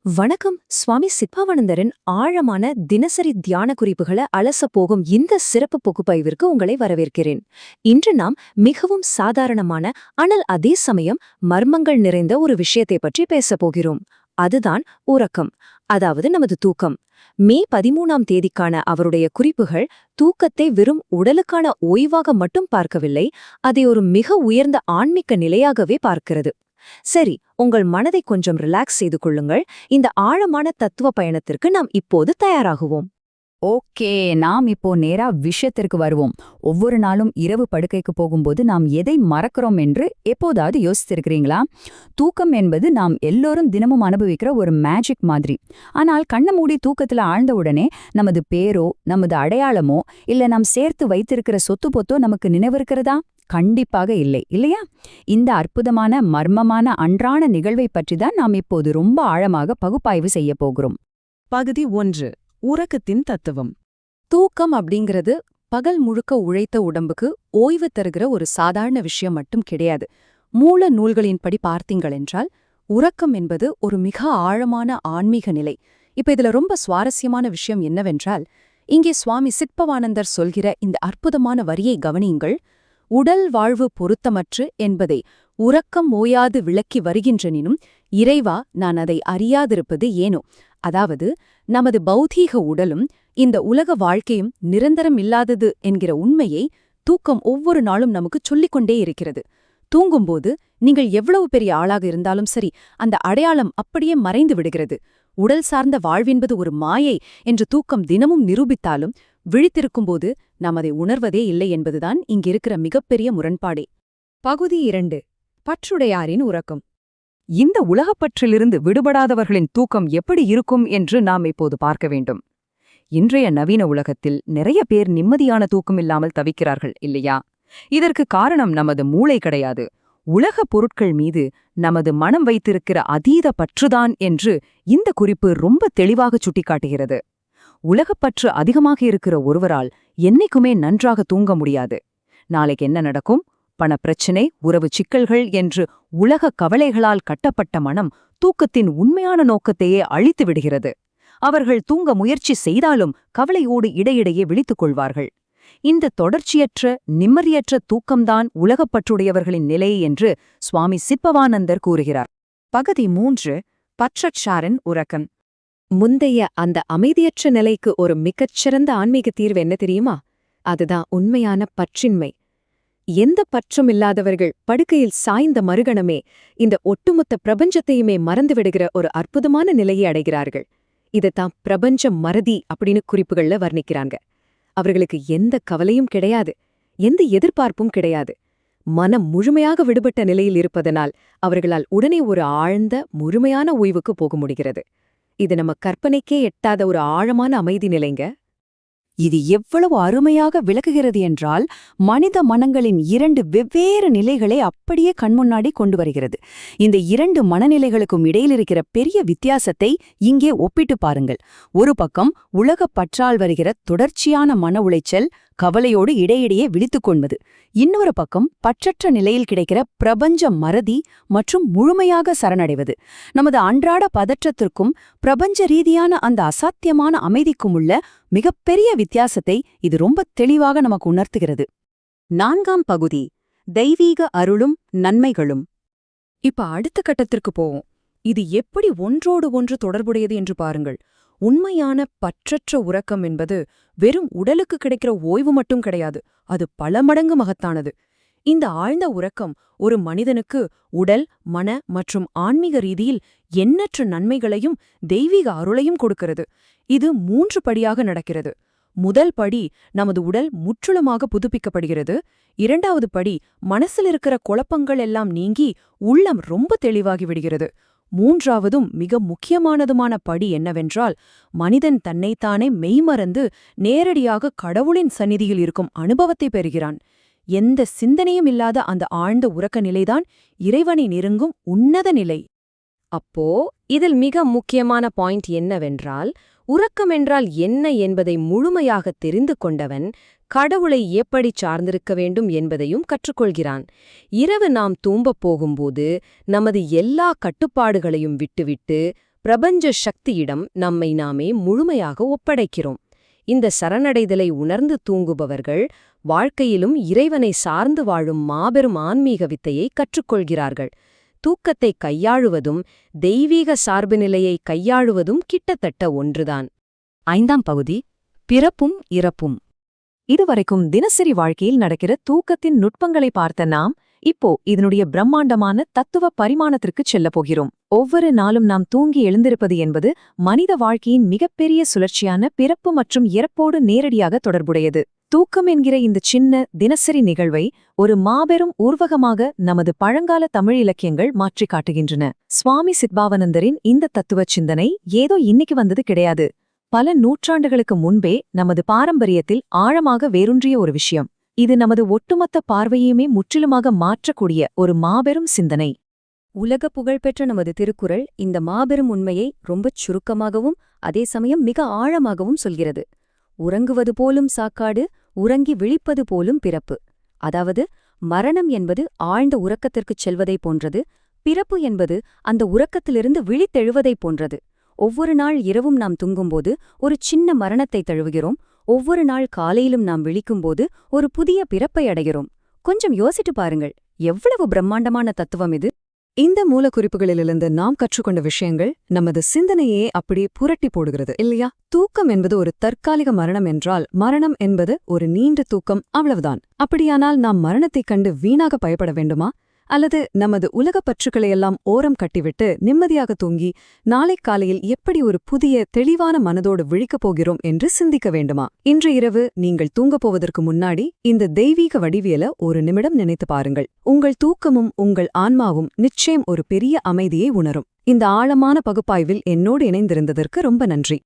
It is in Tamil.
வணக்கம். சுவாமி சித்பாவானந்தரின் ஆழமான தினசரி தியான குறிப்புகளை அலச போகும் இந்த சிறப்பு பகுப்பாய்விற்கு உங்களை வரவேற்கிறேன். இன்று நாம் மிகவும் சாதாரணமான ஆனால் அதே சமயம் மர்மங்கள் நிறைந்த ஒரு விஷயத்தை பற்றி பேசப் போகிறோம். அதுதான் உறக்கம், அதாவது நமது தூக்கம். மே 13ஆம் தேதிக்கான அவருடைய குறிப்புகள் தூக்கத்தை வெறும் உடலுக்கான ஓய்வாக மட்டும் பார்க்கவில்லை, அதை ஒரு மிக உயர்ந்த ஆன்மீக நிலையாகவே பார்க்கிறது. சரி, உங்கள் மனதை கொஞ்சம் ரிலாக்ஸ் செய்து கொள்ளுங்கள். இந்த ஆழமான தத்துவ பயணத்திற்கு நாம் இப்போது தயாராகுவோம். ஓகே, நாம் இப்போ நேரா விஷயத்திற்கு வருவோம். ஒவ்வொரு நாளும் இரவு படுக்கைக்கு போகும்போது நாம் எதை மறக்கிறோம் என்று எப்போதாவது யோசித்திருக்கிறீங்களா? தூக்கம் என்பது நாம் எல்லோரும் தினமும் அனுபவிக்கிற ஒரு மேஜிக் மாதிரி. ஆனால் கண்ணை மூடி தூக்கத்துல ஆழ்ந்த உடனே நமது பேரோ, நமது அடையாளமோ, இல்ல நாம் சேர்த்து வைத்திருக்கிற சொத்து பொத்தோ நமக்கு நினைவிருக்கிறதா? கண்டிப்பாக இல்லை, இல்லையா? இந்த அற்புதமான மர்மமான அன்றாட நிகழ்வை பற்றி தான் நாம் இப்போது ரொம்ப ஆழமாக பகுப்பாய்வு செய்ய போகிறோம். பகுதி 1. உறக்கத்தின் தத்துவம். தூக்கம் அப்படிங்கிறது பகல் முழுக்க உழைத்த உடம்புக்கு ஓய்வு தருகிற ஒரு சாதாரண விஷயம் மட்டும் கிடையாது. மூல நூல்களின்படி பார்த்தீங்களென்றால் உறக்கம் என்பது ஒரு மிக ஆழமான ஆன்மீக நிலை. இப்ப இதுல ரொம்ப சுவாரஸ்யமான விஷயம் என்னவென்றால், இங்கே சுவாமி சித்பவானந்தர் சொல்கிற இந்த அற்புதமான வரியை கவனியுங்கள். உடல் வாழ்வு பொருத்தமற்று என்பதை உறக்கம் ஓயாது விளக்கி வருகின்றனினும் இறைவா, நான் அதை அறியாதிருப்பது ஏனோ. அதாவது, நமது பௌதீக உடலும் இந்த உலக வாழ்க்கையும் நிரந்தரம் இல்லாதது என்கிற உண்மையை தூக்கம் ஒவ்வொரு நாளும் நமக்கு சொல்லிக்கொண்டே இருக்கிறது. தூங்கும்போது நீங்கள் எவ்வளவு பெரிய ஆளாக இருந்தாலும் சரி, அந்த அடையாளம் அப்படியே மறைந்து விடுகிறது. உடல் சார்ந்த வாழ்வென்பது ஒரு மாயை என்று தூக்கம் தினமும் நிரூபித்தாலும், விழித்திருக்கும்போது நாம் அதை உணர்வதே இல்லை என்பதுதான் இங்கிருக்கிற மிகப்பெரிய முரண்பாடே. பகுதி 2. பற்றுடையாரின் உறக்கம். இந்த உலகப்பற்றிலிருந்து விடுபடாதவர்களின் தூக்கம் எப்படி இருக்கும் என்று நாம் இப்போது பார்க்க வேண்டும். இன்றைய நவீன உலகத்தில் நிறைய பேர் நிம்மதியான தூக்கம் இல்லாமல் தவிக்கிறார்கள், இல்லையா? இதற்கு காரணம் நமது மூளை கிடையாது, உலக பொருட்கள் மீது நமது மனம் வைத்திருக்கிற அதீத பற்றுதான் என்று இந்த குறிப்பு ரொம்ப தெளிவாக சுட்டிக்காட்டுகிறது. உலகப்பற்று அதிகமாக இருக்கிற ஒருவரால் என்னைக்குமே நன்றாக தூங்க முடியாது. நாளைக்கு என்ன நடக்கும், பணப்பிரச்சினை, உறவு சிக்கல்கள் என்று உலக கவலைகளால் கட்டப்பட்ட மனம் தூக்கத்தின் உண்மையான நோக்கத்தையே அழித்து விடுகிறது. அவர்கள் தூங்க முயற்சி செய்தாலும் கவலையோடு இடையிடையே விழித்துக் கொள்வார்கள். இந்த தொடர்ச்சியற்ற நிம்மதியற்ற தூக்கம்தான் உலகப்பற்றுடையவர்களின் நிலை என்று சுவாமி சித்பவானந்தர் கூறுகிறார். பகுதி 3. பற்றற்றாரின் உறக்கம். முந்தைய அந்த அமைதியற்ற நிலைக்கு ஒரு மிகச்சிறந்த ஆன்மீக தீர்வு என்ன தெரியுமா? அதுதான் உண்மையான பற்றின்மை. எந்த பற்றும் இல்லாதவர்கள் படுக்கையில் சாய்ந்த மறுகணமே இந்த ஒட்டுமொத்த பிரபஞ்சத்தையுமே மறந்துவிடுகிற ஒரு அற்புதமான நிலையை அடைகிறார்கள். இதைத்தான் பிரபஞ்ச மறதி அப்படின்னு குறிப்புகள்ல வர்ணிக்கிறாங்க. அவர்களுக்கு எந்த கவலையும் கிடையாது, எந்த எதிர்பார்ப்பும் கிடையாது. மனம் முழுமையாக விடுபட்ட நிலையில் இருப்பதனால் அவர்களால் உடனே ஒரு ஆழ்ந்த முழுமையான ஓய்வுக்கு போக முடிகிறது. இது நம்ம கற்பனைக்கே எட்டாத ஒரு ஆழமான அமைதி நிலைங்க. இது எவ்வளவு அருமையாக விளக்குகிறது என்றால், மனித மனங்களின் 2 வெவ்வேறு நிலைகளை அப்படியே கண்முன்னாடி கொண்டு வருகிறது. இந்த 2 மனநிலைகளுக்கும் இடையில் இருக்கிற பெரிய வித்தியாசத்தை இங்கே ஒப்பிட்டு பாருங்கள். ஒரு பக்கம் உலகப் பற்றால் வருகிற தொடர்ச்சியான மன உளைச்சல், கவலையோடு இடையிடையே விழித்துக் கொள்வது. இன்னொரு பக்கம் பற்றற்ற நிலையில் கிடைக்கிற பிரபஞ்ச மறதி மற்றும் முழுமையாக சரணடைவது. நமது அன்றாட பதற்றத்திற்கும் பிரபஞ்ச ரீதியான அந்த அசாத்தியமான அமைதிக்கும் உள்ள மிகப்பெரிய வித்தியாசத்தை இது ரொம்ப தெளிவாக நமக்கு உணர்த்துகிறது. 4ஆம் பகுதி. தெய்வீக அருளும் நன்மைகளும். இப்ப அடுத்த கட்டத்திற்கு போவோம். இது எப்படி ஒன்றோடு ஒன்று தொடர்புடையது என்று பாருங்கள். உண்மையான பற்றற்ற உறக்கம் என்பது வெறும் உடலுக்கு கிடைக்கிற ஓய்வு மட்டும் கிடையாது, அது பல மடங்கு மகத்தானது. இந்த ஆழ்ந்த உறக்கம் ஒரு மனிதனுக்கு உடல், மன மற்றும் ஆன்மீக ரீதியில் எண்ணற்ற நன்மைகளையும் தெய்வீக அருளையும் கொடுக்கிறது. இது 3 படியாக நடக்கிறது. முதல் படி, நமது உடல் முற்றிலுமாக புதுப்பிக்கப்படுகிறது. 2வது படி, மனசில் இருக்கிற குழப்பங்கள் எல்லாம் நீங்கி உள்ளம் ரொம்ப தெளிவாகி விடுகிறது. 3வதும் மிக முக்கியமானதுமான படி என்னவென்றால், மனிதன் தன்னைத்தானே மெய்மறந்து நேரடியாக கடவுளின் சந்நிதியில் இருக்கும் அனுபவத்தை பெறுகிறான். எந்த சிந்தனையும் இல்லாத அந்த ஆழ்ந்த உறக்க நிலைதான் இறைவனை நெருங்கும் உன்னத நிலை. அப்போ இதில் மிக முக்கியமான பாயிண்ட் என்னவென்றால், உறக்கம் என்றால் என்ன என்பதை முழுமையாக தெரிந்து கொண்டவன் கடவுளை எப்படி சார்ந்திருக்க வேண்டும் என்பதையும் கற்றுக்கொள்கிறான். இரவு நாம் தூம்பப் போகும்போது நமது எல்லா கட்டுப்பாடுகளையும் விட்டுவிட்டு பிரபஞ்ச சக்தியிடம் நம்மை நாமே முழுமையாக ஒப்படைக்கிறோம். இந்த சரணடைதலை உணர்ந்து தூங்குபவர்கள் வாழ்க்கையிலும் இறைவனை சார்ந்து வாழும் மாபெரும் ஆன்மீக வித்தையை கற்றுக்கொள்கிறார்கள். தூக்கத்தை கையாளுவதும் தெய்வீக சார்புநிலையை கையாளுவதும் கிட்டத்தட்ட ஒன்றுதான். 5ஆம் பகுதி, பிறப்பும் இறப்பும். இதுவரைக்கும் தினசரி வாழ்க்கையில் நடக்கிற தூக்கத்தின் நுட்பங்களை பார்த்த நாம் இப்போ இதனுடைய பிரம்மாண்டமான தத்துவ பரிமாணத்திற்கு செல்லப் போகிறோம். ஒவ்வொரு நாளும் நாம் தூங்கி எழுந்திருப்பது என்பது மனித வாழ்க்கையின் மிகப்பெரிய சுழற்சியான பிறப்பு மற்றும் இறப்போடு நேரடியாக தொடர்புடையது. தூக்கம் என்கிற இந்த சின்ன தினசரி நிகழ்வை ஒரு மாபெரும் ஊர்வகமாக நமது பழங்கால தமிழ் இலக்கியங்கள் மாற்றிக் காட்டுகின்றன. சுவாமி சித்பாவனந்தரின் இந்த தத்துவச் சிந்தனை ஏதோ இன்னைக்கு வந்தது கிடையாது. பல நூற்றாண்டுகளுக்கு முன்பே நமது பாரம்பரியத்தில் ஆழமாக வேரூன்றிய ஒரு விஷயம். இது நமது ஒட்டுமொத்த பார்வையுமே முற்றிலுமாக மாற்றக்கூடிய ஒரு மாபெரும் சிந்தனை. உலக புகழ்பெற்ற நமது திருக்குறள் இந்த மாபெரும் உண்மையை ரொம்பச் சுருக்கமாகவும் அதே சமயம் மிக ஆழமாகவும் சொல்கிறது. உறங்குவது போலும் சாக்காடு, உறங்கி விழிப்பது போலும் பிறப்பு. அதாவது மரணம் என்பது ஆழ்ந்த உறக்கத்திற்குச் செல்வதைப் போன்றது, பிறப்பு என்பது அந்த உறக்கத்திலிருந்து விழித்தெழுவதைப் போன்றது. ஒவ்வொரு நாள் இரவும் நாம் தூங்கும்போது ஒரு சின்ன மரணத்தை தழுவுகிறோம். ஒவ்வொரு நாள் காலையிலும் நாம் விழிக்கும்போது ஒரு புதிய பிறப்பை அடைகிறோம். கொஞ்சம் யோசிட்டு பாருங்கள், எவ்வளவு பிரம்மாண்டமான தத்துவம் இது. இந்த மூலக்குறிப்புகளிலிருந்து நாம் கற்றுக்கொண்ட விஷயங்கள் நமது சிந்தனையே அப்படி புரட்டி போடுகிறது இல்லையா? தூக்கம் என்பது ஒரு தற்காலிக மரணம் என்றால், மரணம் என்பது ஒரு நீண்ட தூக்கம், அவ்வளவுதான். அப்படியானால் நாம் மரணத்தைக் கண்டு வீணாக பயப்பட வேண்டுமா? அல்லது நமது உலகப் பற்றுக்களையெல்லாம் ஓரம் கட்டிவிட்டு நிம்மதியாக தூங்கி நாளை காலையில் எப்படி ஒரு புதிய தெளிவான மனதோடு விழிக்கப் போகிறோம் என்று சிந்திக்க வேண்டுமா? இன்று இரவு நீங்கள் தூங்கப் போவதற்கு முன்னாடி இந்த தெய்வீக வடிவியல ஒரு நிமிடம் நினைத்து பாருங்கள். உங்கள் தூக்கமும் உங்கள் ஆன்மாவும் நிச்சயம் ஒரு பெரிய அமைதியை உணரும். இந்த ஆழமான பகுப்பாய்வில் என்னோடு இணைந்திருந்ததற்கு ரொம்ப நன்றி.